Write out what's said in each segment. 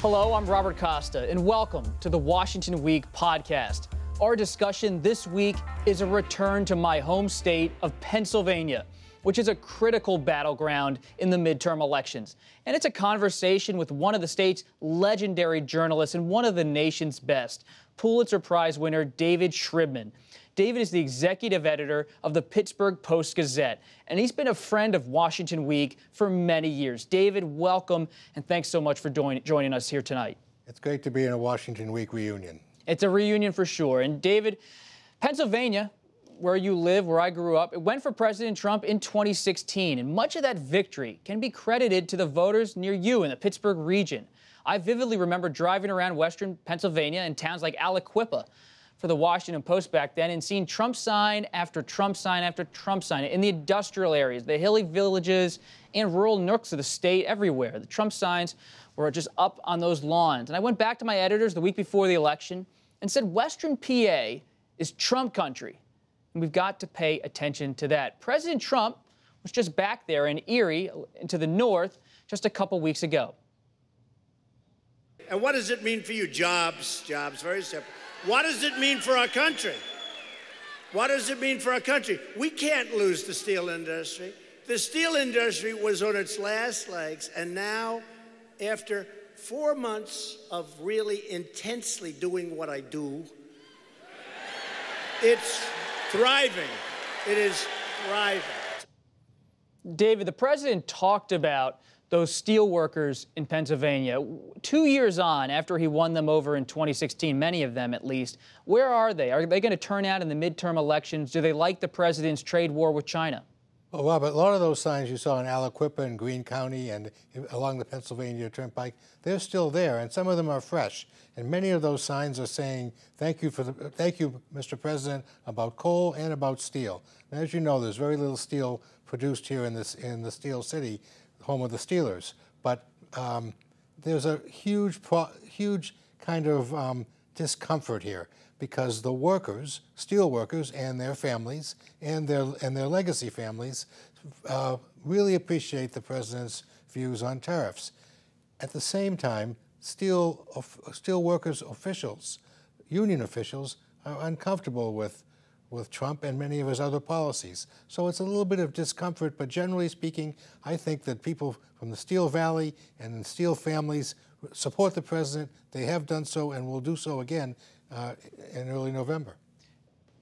Hello, I'm Robert Costa, and welcome to the Washington Week podcast. Our discussion this week is a return to my home state of Pennsylvania, which is a critical battleground in the midterm elections. And it's a conversation with one of the state's legendary journalists and one of the nation's best, Pulitzer Prize winner David Shribman. David is the executive editor of the Pittsburgh Post-Gazette, and he's been a friend of Washington Week for many years. David, welcome, and thanks so much for joining us here tonight. It's great to be in a Washington Week reunion. It's a reunion for sure. And David, Pennsylvania, where you live, where I grew up, it went for President Trump in 2016, and much of that victory can be credited to the voters near you in the Pittsburgh region. I vividly remember driving around western Pennsylvania in towns like Aliquippa for the Washington Post back then and seeing Trump sign after Trump sign after Trump sign in the industrial areas, the hilly villages, and rural nooks of the state everywhere. The Trump signs were just up on those lawns. And I went back to my editors the week before the election and said, Western PA is Trump country, and we've got to pay attention to that. President Trump was just back there in Erie, to the north, just a couple weeks ago. And what does it mean for you? Jobs, very simple. What does it mean for our country? What does it mean for our country? We can't lose the steel industry. The steel industry was on its last legs, and now, after 4 months of really intensely doing what I do, it's thriving. It is thriving. David, the president talked about those steel workers in Pennsylvania. 2 years on, after he won them over in 2016, many of them at least, where are they? Are they going to turn out in the midterm elections? Do they like the president's trade war with China? Well, Robert, a lot of those signs you saw in Aliquippa and Greene County and along the Pennsylvania Turnpike, they're still there, and some of them are fresh. And many of those signs are saying, thank you, Mr. President, about coal and about steel. And as you know, there's very little steel produced here in the Steel City, home of the Steelers. But there's a huge kind of discomfort here because the workers, steel workers and their families and their legacy families really appreciate the president's views on tariffs. At the same time, steel workers officials, union officials, are uncomfortable with Trump and many of his other policies. So it's a little bit of discomfort, but generally speaking, I think that people from the Steel Valley and the steel families support the president. They have done so and will do so again in early November.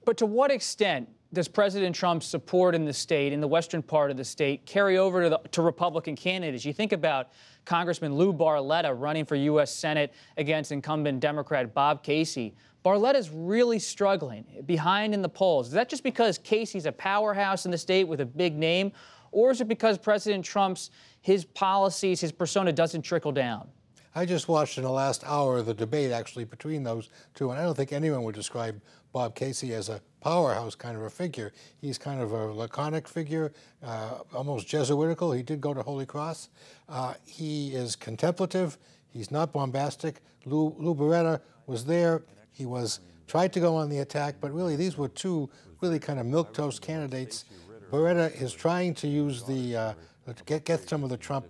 But to what extent does President Trump's support in the state, in the western part of the state, carry over to Republican candidates? You think about Congressman Lou Barletta running for U.S. Senate against incumbent Democrat Bob Casey. Barletta's really struggling, behind in the polls. Is that just because Casey's a powerhouse in the state with a big name, or is it because President Trump's, his policies, his persona doesn't trickle down? I just watched in the last hour the debate actually between those two, and I don't think anyone would describe Bob Casey as a powerhouse kind of a figure. He's kind of a laconic figure, almost Jesuitical. He did go to Holy Cross. He is contemplative. He's not bombastic. Lou Barletta was there. He tried to go on the attack, but really these were two really kind of milquetoast candidates. Barletta is trying to use get some of the Trump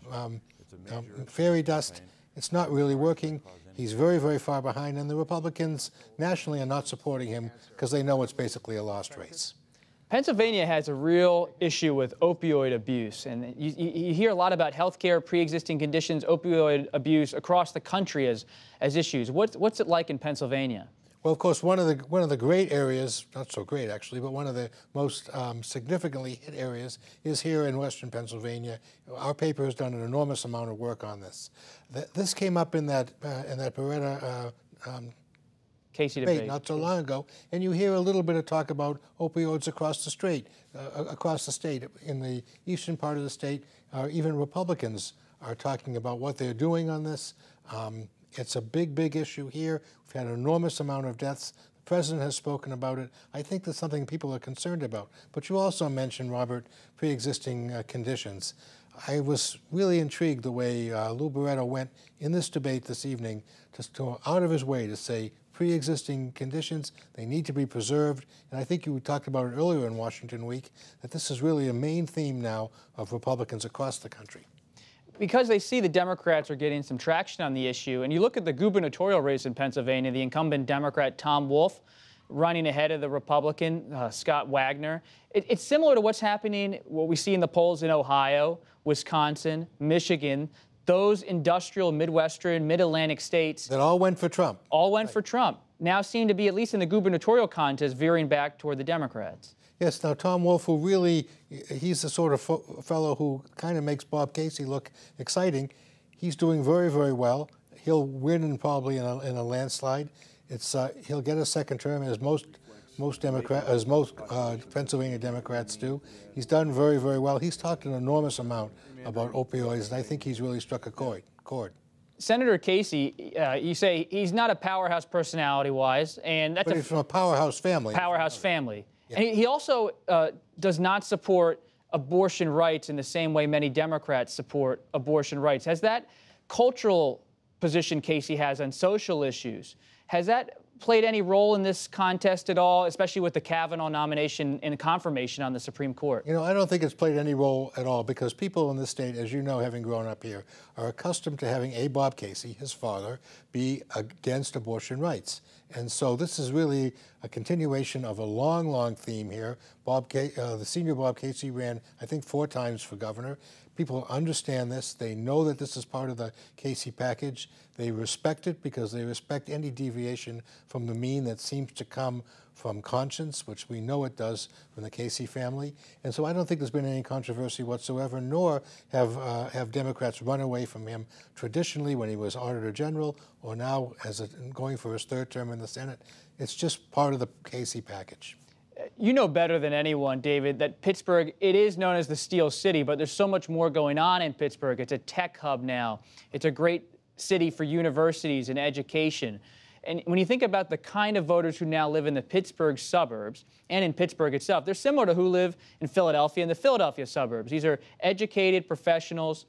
fairy dust. It's not really working. He's very, very far behind, and the Republicans nationally are not supporting him because they know it's basically a lost race. Pennsylvania has a real issue with opioid abuse, and you hear a lot about health care, pre-existing conditions, opioid abuse across the country as issues. What's it like in Pennsylvania? Well, of course, one of the great areas, not so great actually, but one of the most significantly hit areas is here in western Pennsylvania. Our paper has done an enormous amount of work on this. This came up in that Barletta Casey debate not so long ago, and you hear a little bit of talk about opioids across the state. In the eastern part of the state, even Republicans are talking about what they're doing on this. It's a big, big issue here. We've had an enormous amount of deaths. The president has spoken about it. I think that's something people are concerned about. But you also mentioned, Robert, pre-existing conditions. I was really intrigued the way Lou Barletta went in this debate this evening to go out of his way to say pre-existing conditions, they need to be preserved. And I think you talked about it earlier in Washington Week, that this is really a main theme now of Republicans across the country. because they see the Democrats are getting some traction on the issue, and you look at the gubernatorial race in Pennsylvania, the incumbent Democrat Tom Wolf running ahead of the Republican Scott Wagner. It's similar to what's happening, what we see in the polls in Ohio, Wisconsin, Michigan, those industrial Midwestern, Mid-Atlantic states. That all went for Trump. All went for Trump. Now seem to be, at least in the gubernatorial contest, veering back toward the Democrats. Yes, now Tom Wolf, who really, he's the sort of fellow who kind of makes Bob Casey look exciting. He's doing very, very well. He'll win probably in a landslide. He'll get a second term, as most Pennsylvania Democrats do. He's done very, very well. He's talked an enormous amount about opioids, and I think he's really struck a chord. Senator Casey, you say he's not a powerhouse personality-wise, and that's but he's from a powerhouse family. Powerhouse family. Yeah. And he also does not support abortion rights in the same way many Democrats support abortion rights. Has that cultural position Casey has on social issues, has that played any role in this contest at all, especially with the Kavanaugh nomination and confirmation on the Supreme Court? You know, I don't think it's played any role at all, because people in this state, as you know, having grown up here, are accustomed to having Bob Casey, his father, be against abortion rights. And so this is really a continuation of a long, long theme here. The senior Bob Casey ran, I think, 4 times for governor. People understand this. They know that this is part of the Casey package. They respect it because they respect any deviation from the mean that seems to come from conscience, which we know it does from the Casey family. And so I don't think there's been any controversy whatsoever, nor have Democrats run away from him traditionally when he was Auditor General, or now going for his 3rd term in the Senate. It's just part of the Casey package. You know better than anyone, David, that Pittsburgh, it is known as the Steel City, but there's so much more going on in Pittsburgh. It's a tech hub now. It's a great city for universities and education. And when you think about the kind of voters who now live in the Pittsburgh suburbs and in Pittsburgh itself, they're similar to who live in Philadelphia and the Philadelphia suburbs. These are educated professionals.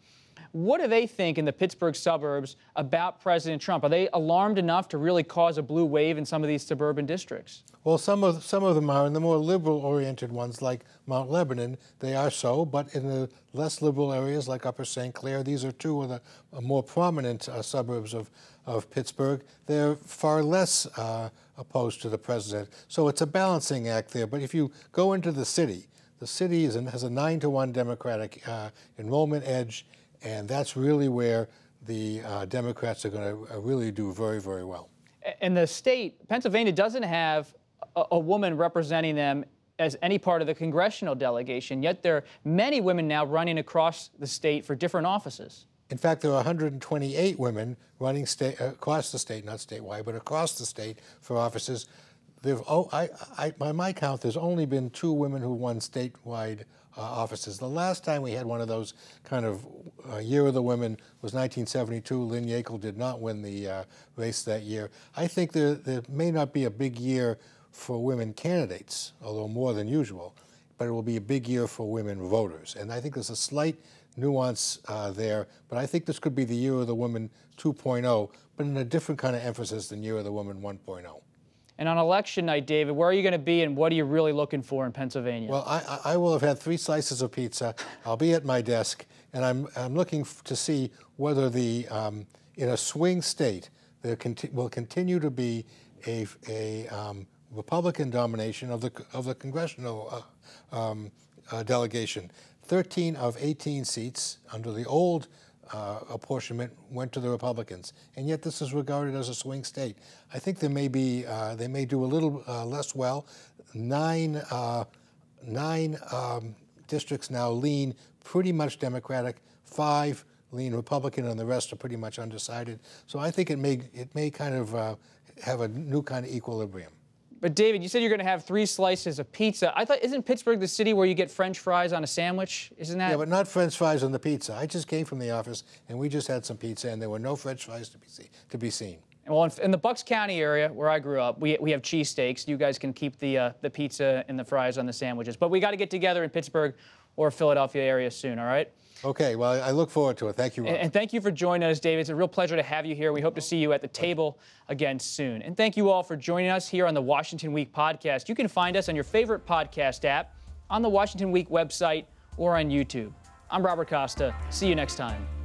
What do they think in the Pittsburgh suburbs about President Trump? Are they alarmed enough to really cause a blue wave in some of these suburban districts? Well, some of them are. In the more liberal-oriented ones, like Mount Lebanon, they are so. But in the less liberal areas, like Upper St. Clair, these are 2 of the more prominent suburbs of Pittsburgh. They're far less opposed to the president. So it's a balancing act there. But if you go into the city has a 9-to-1 Democratic enrollment edge. And that's really where the Democrats are going to really do very, very well. And the state, Pennsylvania, doesn't have a woman representing them as any part of the congressional delegation, yet there are many women now running across the state for different offices. In fact, there are 128 women running across the state, not statewide, but across the state for offices. By my count, there's only been 2 women who won statewide offices. The last time we had one of those kind of Year of the Women was 1972. Lynn Yackel did not win the race that year. I think there may not be a big year for women candidates, although more than usual, but it will be a big year for women voters. And I think there's a slight nuance there, but I think this could be the Year of the Woman 2.0, but in a different kind of emphasis than Year of the Woman 1.0. And on election night, David, where are you going to be and what are you really looking for in Pennsylvania? Well, I will have had 3 slices of pizza. I'll be at my desk, and I'm looking to see whether in a swing state there will continue to be a Republican domination of the congressional delegation. 13 of 18 seats under the old apportionment went to the Republicans, and yet this is regarded as a swing state. I think they may do a little less well. 9 districts now lean pretty much Democratic, 5 lean Republican, and the rest are pretty much undecided. So I think it may kind of have a new kind of equilibrium. But David, you said you're going to have 3 slices of pizza. I thought, isn't Pittsburgh the city where you get French fries on a sandwich? Isn't that? Yeah, but not French fries on the pizza. I just came from the office, and we just had some pizza, and there were no French fries to be seen. Well, in the Bucks County area where I grew up, we have cheesesteaks. You guys can keep the pizza and the fries on the sandwiches. But we got to get together in Pittsburgh or Philadelphia area soon, all right? Okay, well, I look forward to it. Thank you, Rob. And thank you for joining us, David. It's a real pleasure to have you here. We hope to see you at the table again soon. And thank you all for joining us here on the Washington Week podcast. You can find us on your favorite podcast app, on the Washington Week website, or on YouTube. I'm Robert Costa. See you next time.